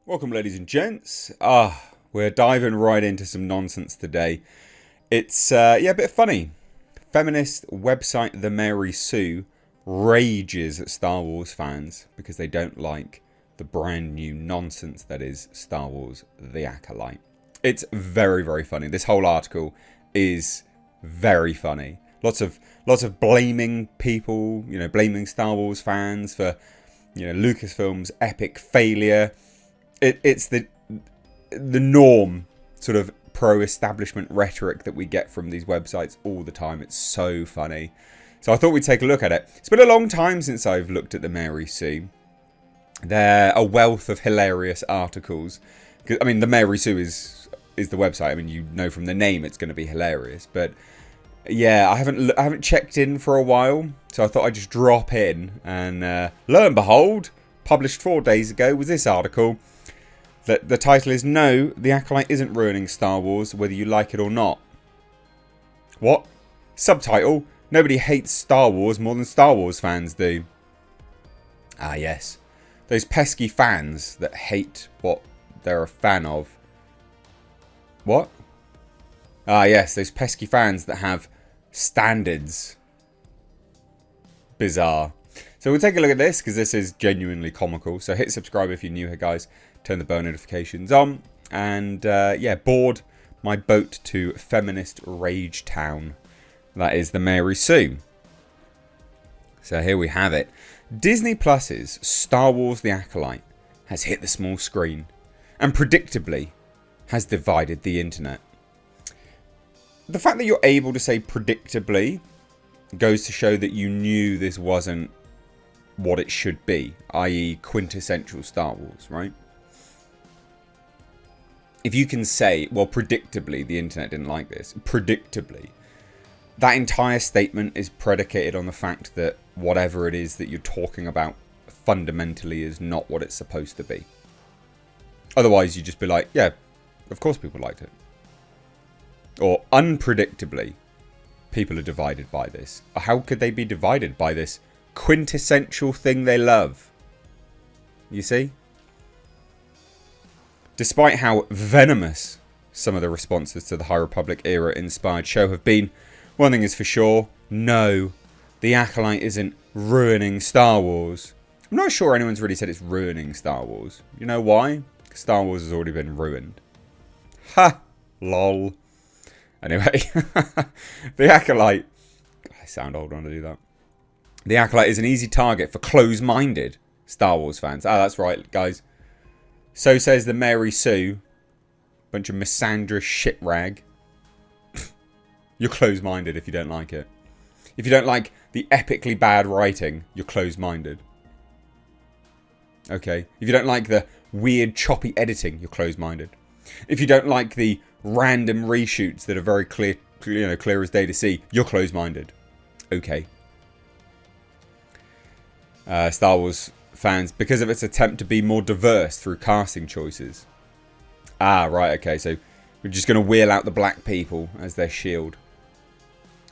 Welcome, ladies and gents. We're diving right into some nonsense today. It's, a bit funny. Feminist website The Mary Sue rages at Star Wars fans because they don't like the brand new nonsense that is Star Wars The Acolyte. It's very, very funny. This whole article is very funny. Lots of blaming people, blaming Star Wars fans for, Lucasfilm's epic failure. It's the norm sort of pro-establishment rhetoric that we get from these websites all the time. It's so funny. So I thought we'd take a look at it. It's been a long time since I've looked at the Mary Sue. They're a wealth of hilarious articles. I mean, the Mary Sue is the website. I mean, you know from the name it's going to be hilarious. But yeah, I haven't checked in for a while, so I thought I'd just drop in and lo and behold, published 4 days ago was this article. The title is "No, the Acolyte isn't ruining Star Wars, whether you like it or not." What? Subtitle: Nobody hates Star Wars more than Star Wars fans do. Ah yes, those pesky fans that hate what they're a fan of. What? Ah yes, those pesky fans that have standards. Bizarre. So we'll take a look at this because this is genuinely comical. So hit subscribe if you're new here, guys. Turn the bell notifications on. And board my boat to Feminist Rage Town. That is the Mary Sue. So here we have it. Disney Plus's Star Wars The Acolyte has hit the small screen and predictably has divided the internet. The fact that you're able to say predictably goes to show that you knew this wasn't what it should be, i.e. quintessential Star Wars, right? If you can say, well, predictably, the internet didn't like this. Predictably. That entire statement is predicated on the fact that whatever it is that you're talking about fundamentally is not what it's supposed to be. Otherwise, you'd just be like, yeah, of course people liked it. Or unpredictably, people are divided by this. How could they be divided by this quintessential thing they love? You see? Despite how venomous some of the responses to the High Republic era inspired show have been, one thing is for sure: no, the Acolyte isn't ruining Star Wars. I'm not sure anyone's really said it's ruining Star Wars. You know why? Because Star Wars has already been ruined. Ha! Lol. Anyway, the Acolyte... I sound old when I do that. The Acolyte is an easy target for close-minded Star Wars fans. Ah, that's right, guys. So says the Mary Sue. Bunch of misandrous shit rag. You're close-minded if you don't like it. If you don't like the epically bad writing, you're close-minded. Okay. If you don't like the weird choppy editing, you're close-minded. If you don't like the random reshoots that are very clear as day to see, you're close-minded. Okay. Star Wars fans, because of its attempt to be more diverse through casting choices. Ah, right, okay, so we're just going to wheel out the black people as their shield.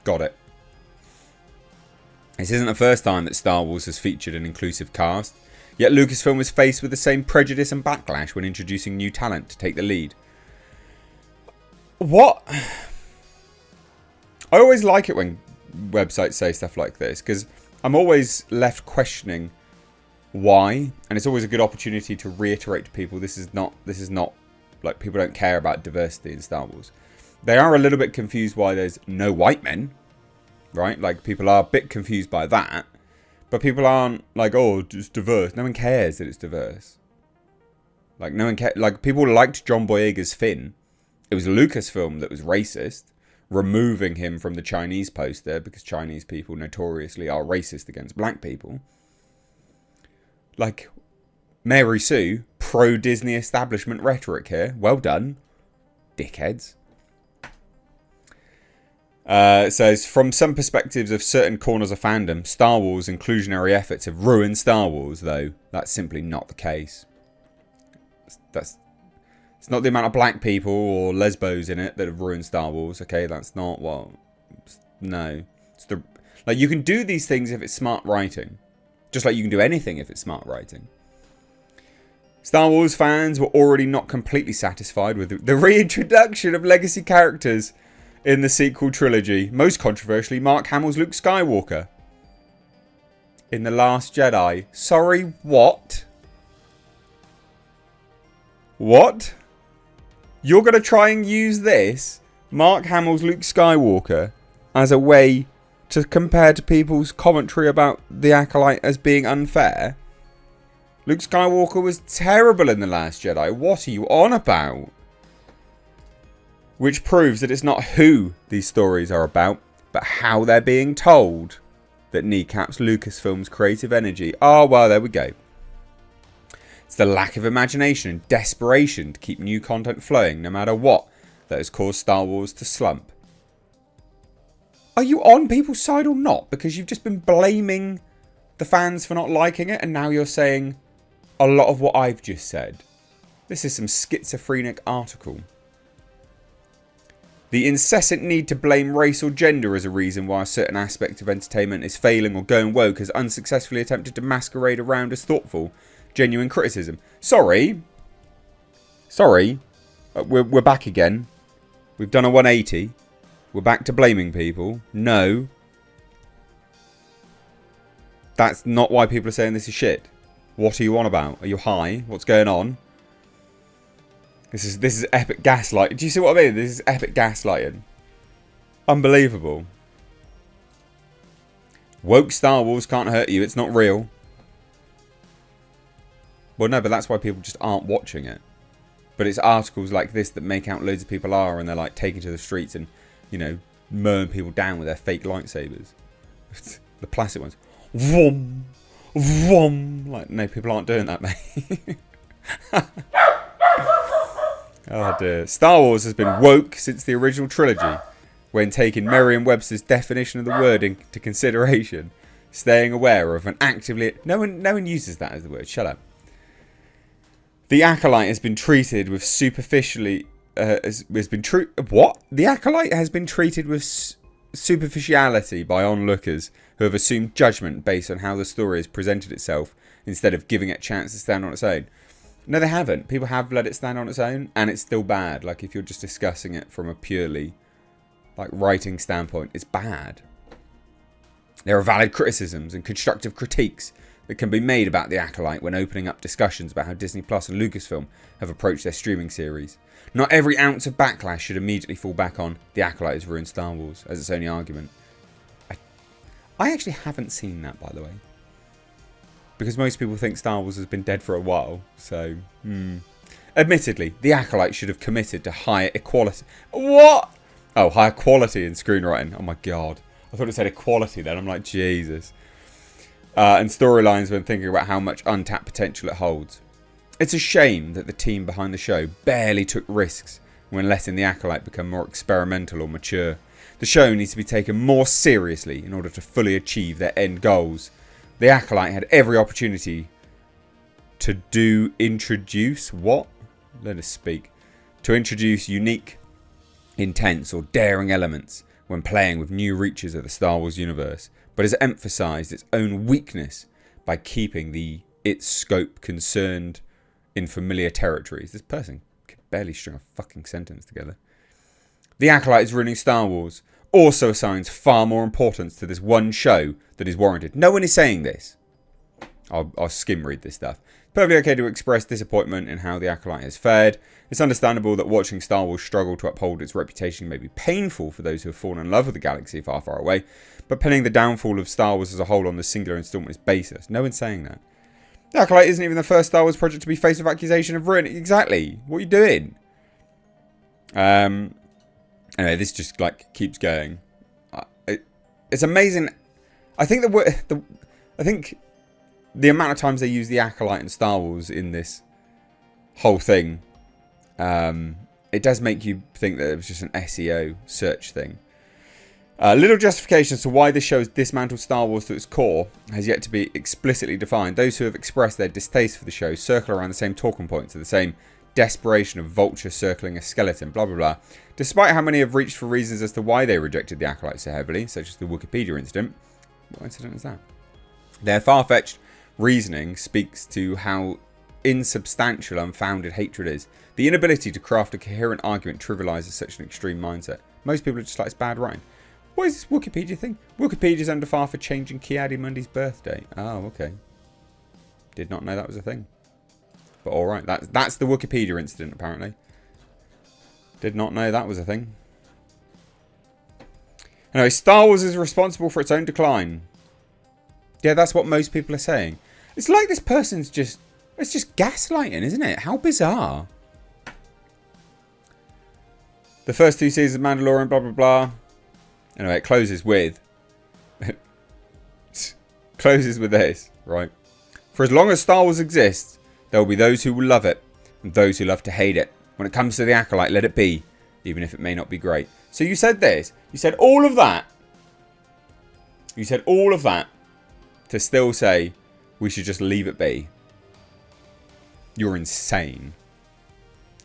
Got it. This isn't the first time that Star Wars has featured an inclusive cast, yet Lucasfilm was faced with the same prejudice and backlash when introducing new talent to take the lead. What? I always like it when websites say stuff like this, because I'm always left questioning why, and it's always a good opportunity to reiterate to people this is not like people don't care about diversity in Star Wars. They are a little bit confused why there's no white men, right? Like, people are a bit confused by that, but people aren't like, oh, it's diverse. No one cares that it's diverse. Like, no one cares. Like, people liked John Boyega's Finn. It was Lucasfilm that was racist, removing him from the Chinese poster because Chinese people notoriously are racist against black people. Like, Mary Sue, pro-Disney establishment rhetoric here. Well done, dickheads. Says, from some perspectives of certain corners of fandom, Star Wars inclusionary efforts have ruined Star Wars, though that's simply not the case. It's not the amount of black people or lesbos in it that have ruined Star Wars, okay? That's not what... No. It's like, you can do these things if it's smart writing. Just like you can do anything if it's smart writing. Star Wars fans were already not completely satisfied with the reintroduction of legacy characters in the sequel trilogy. Most controversially, Mark Hamill's Luke Skywalker in The Last Jedi. Sorry, what? What? You're going to try and use this, Mark Hamill's Luke Skywalker, as a way to compare to people's commentary about The Acolyte as being unfair? Luke Skywalker was terrible in The Last Jedi. What are you on about? Which proves that it's not who these stories are about, but how they're being told, that kneecaps Lucasfilm's creative energy. Oh, well, there we go. It's the lack of imagination and desperation to keep new content flowing, no matter what, that has caused Star Wars to slump. Are you on people's side or not? Because you've just been blaming the fans for not liking it, and now you're saying a lot of what I've just said. This is some schizophrenic article. The incessant need to blame race or gender as a reason why a certain aspect of entertainment is failing or going woke has unsuccessfully attempted to masquerade around as thoughtful, genuine criticism. Sorry. We're back again. We've done a 180. We're back to blaming people. No. That's not why people are saying this is shit. What are you on about? Are you high? What's going on? This is epic gaslighting. Do you see what I mean? This is epic gaslighting. Unbelievable. Woke Star Wars can't hurt you. It's not real. Well, no, but that's why people just aren't watching it. But it's articles like this that make out loads of people are, and they're like taking to the streets and, you know, mowing people down with their fake lightsabers. The plastic ones. Vroom. Vroom. Like, no, people aren't doing that, mate. Oh dear. Star Wars has been woke since the original trilogy, when taking Merriam-Webster's definition of the word into consideration, staying aware of and actively... No one uses that as the word. Shut up. The Acolyte has been treated with superficially... What? The Acolyte has been treated with superficiality by onlookers who have assumed judgment based on how the story has presented itself, instead of giving it a chance to stand on its own. No, they haven't. People have let it stand on its own, and it's still bad. Like, if you're just discussing it from a purely, like, writing standpoint, it's bad. There are valid criticisms and constructive critiques that can be made about The Acolyte when opening up discussions about how Disney Plus and Lucasfilm have approached their streaming series. Not every ounce of backlash should immediately fall back on The Acolyte has ruined Star Wars as its only argument. I actually haven't seen that, by the way. Because most people think Star Wars has been dead for a while, so... Admittedly, The Acolyte should have committed to higher equality... What? Oh, higher quality in screenwriting. Oh my god. I thought it said equality then. I'm like, Jesus. And storylines when thinking about how much untapped potential it holds. It's a shame that the team behind the show barely took risks when letting The Acolyte become more experimental or mature. The show needs to be taken more seriously in order to fully achieve their end goals. The Acolyte had every opportunity to introduce unique, intense or daring elements when playing with new reaches of the Star Wars universe, but has emphasised its own weakness by keeping its scope concerned in familiar territories. This person could barely string a fucking sentence together. The Acolyte is ruining Star Wars also assigns far more importance to this one show that is warranted. No one is saying this. I'll skim read this stuff. Perfectly okay to express disappointment in how The Acolyte has fared. It's understandable that watching Star Wars struggle to uphold its reputation may be painful for those who have fallen in love with the galaxy far, far away, but pinning the downfall of Star Wars as a whole on the singular installment is baseless. No one's saying that. The Acolyte isn't even the first Star Wars project to be faced with accusation of ruin. Exactly. What are you doing? Anyway, this just like keeps going. It's amazing. I think the amount of times they use the Acolyte and Star Wars in this whole thing, it does make you think that it was just an SEO search thing. Little justification as to why this show has dismantled Star Wars to its core has yet to be explicitly defined. Those who have expressed their distaste for the show circle around the same talking points, to the same desperation of vulture circling a skeleton, blah blah blah. Despite how many have reached for reasons as to why they rejected the Acolyte so heavily, such as the Wikipedia incident. What incident is that? Their far-fetched reasoning speaks to how insubstantial, unfounded hatred is. The inability to craft a coherent argument trivialises such an extreme mindset. Most people are just like, it's bad writing. What is this Wikipedia thing? Wikipedia's under fire for changing Ki-Adi-Mundi's birthday. Oh, okay. Did not know that was a thing. But alright, that's the Wikipedia incident, apparently. Did not know that was a thing. Anyway, Star Wars is responsible for its own decline. Yeah, that's what most people are saying. It's like this person's just... It's just gaslighting, isn't it? How bizarre. The first 2 seasons of Mandalorian, blah, blah, blah. Anyway, it closes with... closes with this, right? For as long as Star Wars exists, there will be those who will love it and those who love to hate it. When it comes to the Acolyte, let it be, even if it may not be great. So you said this. You said all of that. You said all of that to still say we should just leave it be. You're insane.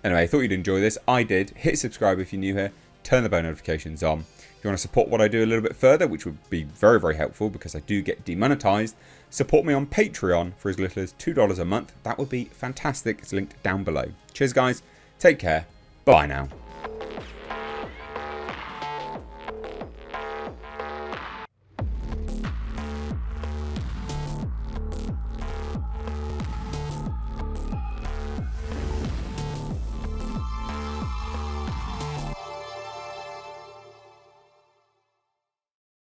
Anyway, I thought you'd enjoy this. I did. Hit subscribe if you're new here. Turn the bell notifications on. If you want to support what I do a little bit further, which would be very, very helpful because I do get demonetized, support me on Patreon for as little as $2 a month. That would be fantastic. It's linked down below. Cheers, guys. Take care. Bye now.